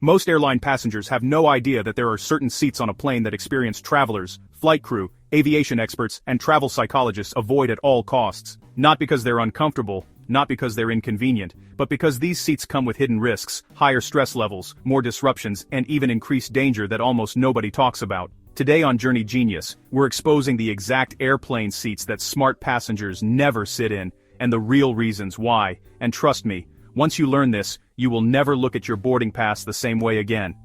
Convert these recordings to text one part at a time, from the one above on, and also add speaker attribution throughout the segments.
Speaker 1: Most airline passengers have no idea that there are certain seats on a plane that experienced travelers, flight crew, aviation experts, and travel psychologists avoid at all costs. Not because they're uncomfortable, not because they're inconvenient, but because these seats come with hidden risks, higher stress levels, more disruptions, and even increased danger that almost nobody talks about. Today on Journey Genius, we're exposing the exact airplane seats that smart passengers never sit in, and the real reasons why. And trust me, once you learn this, you will never look at your boarding pass the same way again.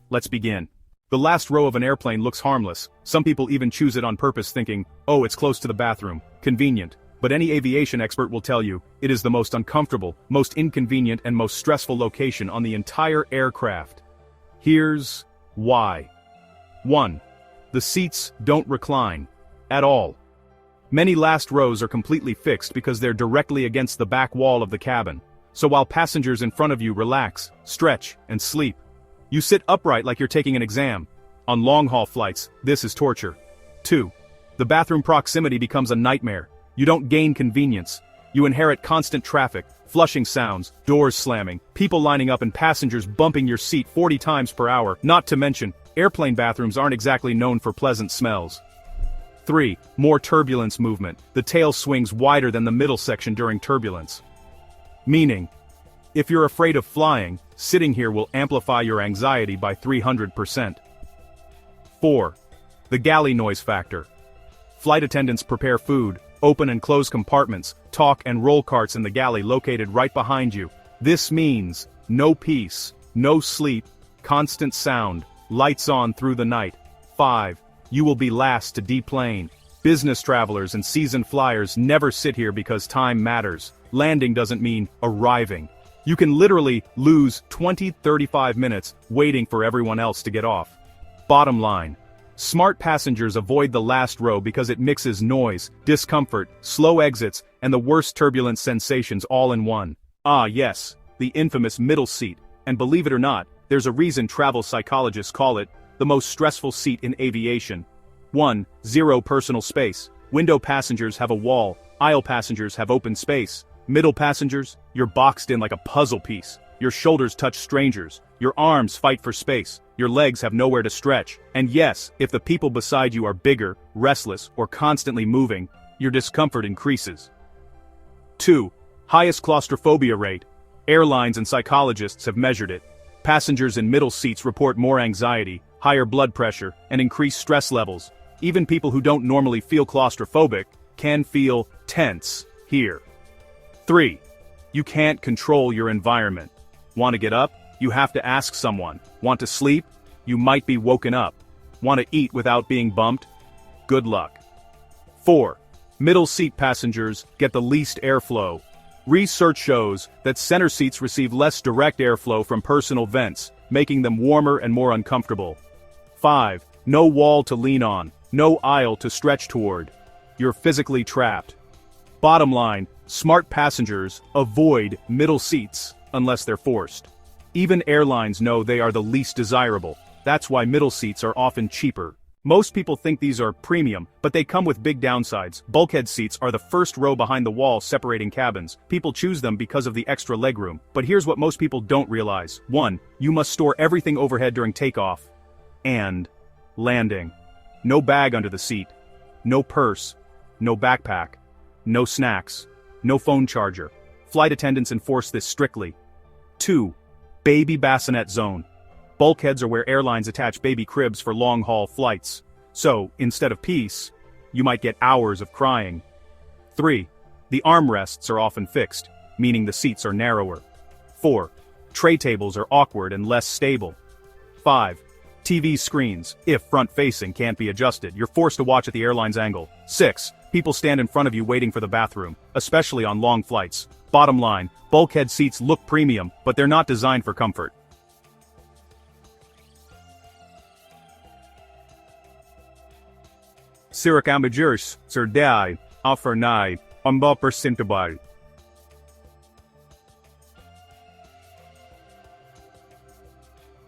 Speaker 1: Let's begin. The last row of an airplane looks harmless. Some people even choose it on purpose thinking, oh, it's close to the bathroom, convenient. But any aviation expert will tell you, it is the most uncomfortable, most inconvenient, and most stressful location on the entire aircraft. Here's why. 1. The seats don't recline. At all. Many last rows are completely fixed because they're directly against the back wall of the cabin. So while passengers in front of you relax, stretch, and sleep, you sit upright like you're taking an exam. On long-haul flights, this is torture. 2. The bathroom proximity becomes a nightmare. You don't gain convenience. You inherit constant traffic, flushing sounds, doors slamming, people lining up and passengers bumping your seat 40 times per hour. Not to mention, airplane bathrooms aren't exactly known for pleasant smells. 3. More turbulence movement. The tail swings wider than the middle section during turbulence. Meaning, if you're afraid of flying, sitting here will amplify your anxiety by 300%. 4. The galley noise factor. Flight attendants prepare food, open and close compartments, talk and roll carts in the galley located right behind you. This means no peace, no sleep, constant sound, lights on through the night. 5. You will be last to deplane. Business travelers and seasoned flyers never sit here because time matters. Landing doesn't mean arriving. You can literally lose 20-35 minutes waiting for everyone else to get off. Bottom line. Smart passengers avoid the last row because it mixes noise, discomfort, slow exits, and the worst turbulence sensations all in one. Ah yes, the infamous middle seat. And believe it or not, there's a reason travel psychologists call it the most stressful seat in aviation. 1. Zero personal space. Window passengers have a wall, aisle passengers have open space. Middle passengers, you're boxed in like a puzzle piece. Your shoulders touch strangers. Your arms fight for space. Your legs have nowhere to stretch. And yes, if the people beside you are bigger, restless, or constantly moving, your discomfort increases. 2. Highest claustrophobia rate. Airlines and psychologists have measured it. Passengers in middle seats report more anxiety, higher blood pressure, and increased stress levels. Even people who don't normally feel claustrophobic can feel tense here. 3. You can't control your environment. Want to get up? You have to ask someone. Want to sleep? You might be woken up. Want to eat without being bumped? Good luck. 4. Middle seat passengers get the least airflow. Research shows that center seats receive less direct airflow from personal vents, making them warmer and more uncomfortable. 5. No wall to lean on, no aisle to stretch toward. You're physically trapped. Bottom line, smart passengers avoid middle seats unless they're forced. Even airlines know they are the least desirable. That's why middle seats are often cheaper. Most people think these are premium, but they come with big downsides. Bulkhead seats are the first row behind the wall separating cabins. People choose them because of the extra legroom. But here's what most people don't realize. 1. You must store everything overhead during takeoff and landing. No bag under the seat. No purse. No backpack. No snacks. No phone charger. Flight attendants enforce this strictly. 2. Baby bassinet zone. Bulkheads are where airlines attach baby cribs for long-haul flights. So, instead of peace, you might get hours of crying. 3. The armrests are often fixed, meaning the seats are narrower. 4. Tray tables are awkward and less stable. 5. TV screens, if front-facing, can't be adjusted. You're forced to watch at the airline's angle. 6. People stand in front of you waiting for the bathroom, especially on long flights. Bottom line, bulkhead seats look premium, but they're not designed for comfort. Sirak amajurs, serdai, alfernai, umbal percentable.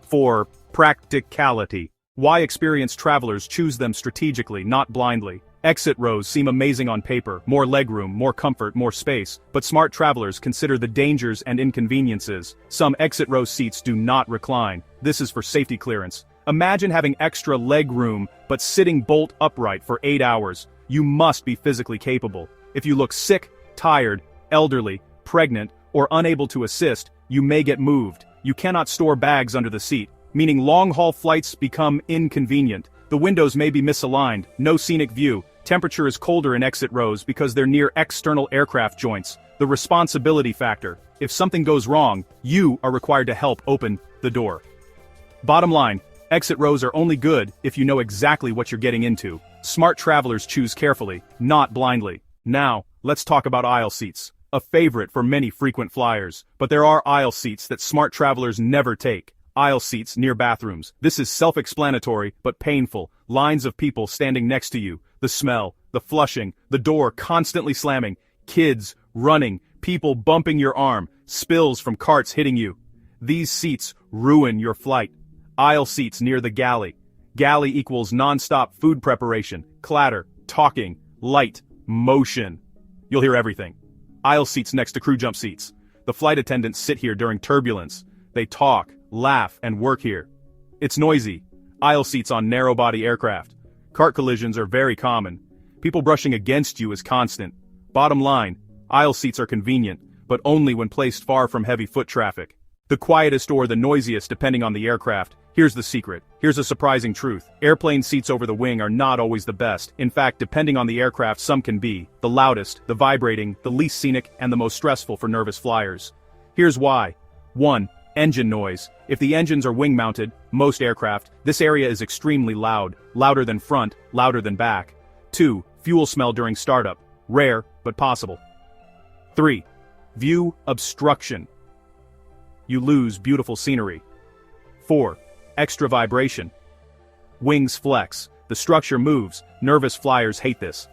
Speaker 1: 4. Practicality. Why experienced travelers choose them strategically, not blindly. Exit rows seem amazing on paper, more legroom, more comfort, more space, but smart travelers consider the dangers and inconveniences. Some exit row seats do not recline. This is for safety clearance. Imagine having extra leg room, but sitting bolt upright for 8 hours. You must be physically capable. If you look sick, tired, elderly, pregnant, or unable to assist, you may get moved. You cannot store bags under the seat, meaning long-haul flights become inconvenient. The windows may be misaligned, no scenic view. Temperature is colder in exit rows because they're near external aircraft joints. The responsibility factor. If something goes wrong, you are required to help open the door. Bottom line, exit rows are only good if you know exactly what you're getting into. Smart travelers choose carefully, not blindly. Now, let's talk about aisle seats. A favorite for many frequent flyers, but there are aisle seats that smart travelers never take. Aisle seats near bathrooms. This is self-explanatory, but painful. Lines of people standing next to you. The smell, the flushing, the door constantly slamming. Kids running, people bumping your arm, spills from carts hitting you. These seats ruin your flight. Aisle seats near the galley. Galley equals non-stop food preparation, clatter, talking, light, motion. You'll hear everything. Aisle seats next to crew jump seats. The flight attendants sit here during turbulence. They talk, laugh, and work here. It's noisy. Aisle seats on narrow-body aircraft. Cart collisions are very common. People brushing against you is constant. Bottom line, aisle seats are convenient, but only when placed far from heavy foot traffic. The quietest or the noisiest depending on the aircraft. Here's the secret. Here's a surprising truth. Airplane seats over the wing are not always the best. In fact, depending on the aircraft, some can be the loudest, the vibrating, the least scenic, and the most stressful for nervous flyers. Here's why. 1. Engine noise. If the engines are wing-mounted, most aircraft, this area is extremely loud, louder than front, louder than back. 2. Fuel smell during startup. Rare, but possible. 3. View obstruction. You lose beautiful scenery. 4. Extra vibration. Wings flex. The structure moves. Nervous flyers hate this.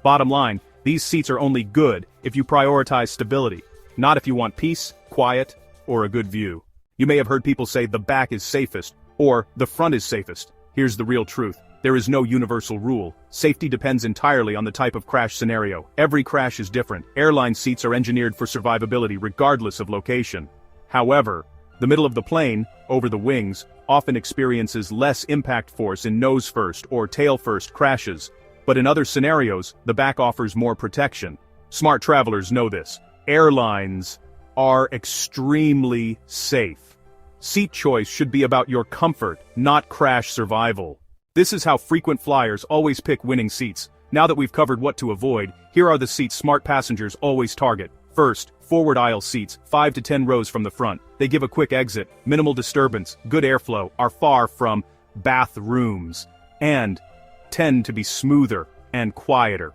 Speaker 1: Bottom line, these seats are only good if you prioritize stability, not if you want peace, quiet, or a good view. You may have heard people say the back is safest, or the front is safest. Here's the real truth. There is no universal rule. Safety depends entirely on the type of crash scenario. Every crash is different. Airline seats are engineered for survivability regardless of location. However, the middle of the plane, over the wings, often experiences less impact force in nose-first or tail-first crashes, but in other scenarios, the back offers more protection. Smart travelers know this. Airlines are extremely safe. Seat choice should be about your comfort, not crash survival. This is how frequent flyers always pick winning seats. Now that we've covered what to avoid, here are the seats smart passengers always target. First, forward aisle seats, 5 to 10 rows from the front. They give a quick exit, minimal disturbance, good airflow, are far from bathrooms, and tend to be smoother and quieter.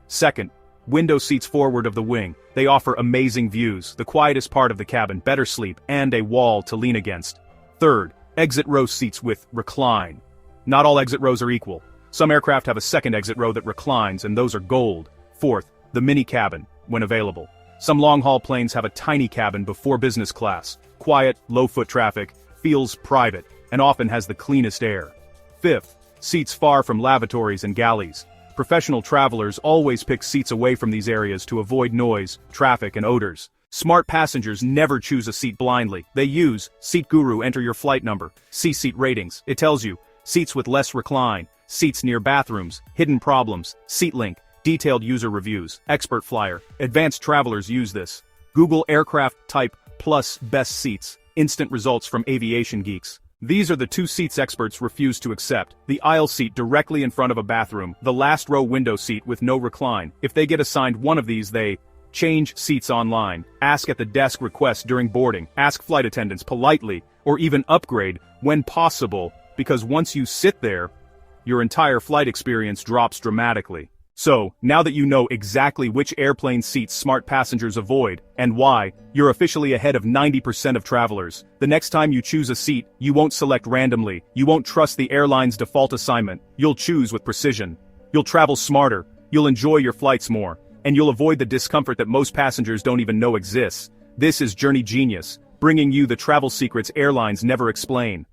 Speaker 1: Second, window seats forward of the wing. They offer amazing views, the quietest part of the cabin, better sleep, and a wall to lean against. Third, exit row seats with recline. Not all exit rows are equal. Some aircraft have a second exit row that reclines, and those are gold. Fourth, the mini cabin, when available. Some long-haul planes have a tiny cabin before business class. Quiet, low-foot traffic, feels private, and often has the cleanest air. Fifth, seats far from lavatories and galleys. Professional travelers always pick seats away from these areas to avoid noise, traffic, and odors. Smart passengers never choose a seat blindly. They use Seat Guru, enter your flight number. See seat ratings. It tells you seats with less recline, seats near bathrooms, hidden problems, seat link, detailed user reviews, expert flyer. Advanced travelers use this. Google aircraft type plus best seats, instant results from aviation geeks. These are the 2 seats experts refuse to accept. The aisle seat directly in front of a bathroom, the last row window seat with no recline. If they get assigned one of these, they change seats online, ask at the desk request during boarding, ask flight attendants politely, or even upgrade when possible, because once you sit there, your entire flight experience drops dramatically. So, now that you know exactly which airplane seats smart passengers avoid, and why, you're officially ahead of 90% of travelers. The next time you choose a seat, you won't select randomly, you won't trust the airline's default assignment, you'll choose with precision. You'll travel smarter, you'll enjoy your flights more, and you'll avoid the discomfort that most passengers don't even know exists. This is Journey Genius, bringing you the travel secrets airlines never explain.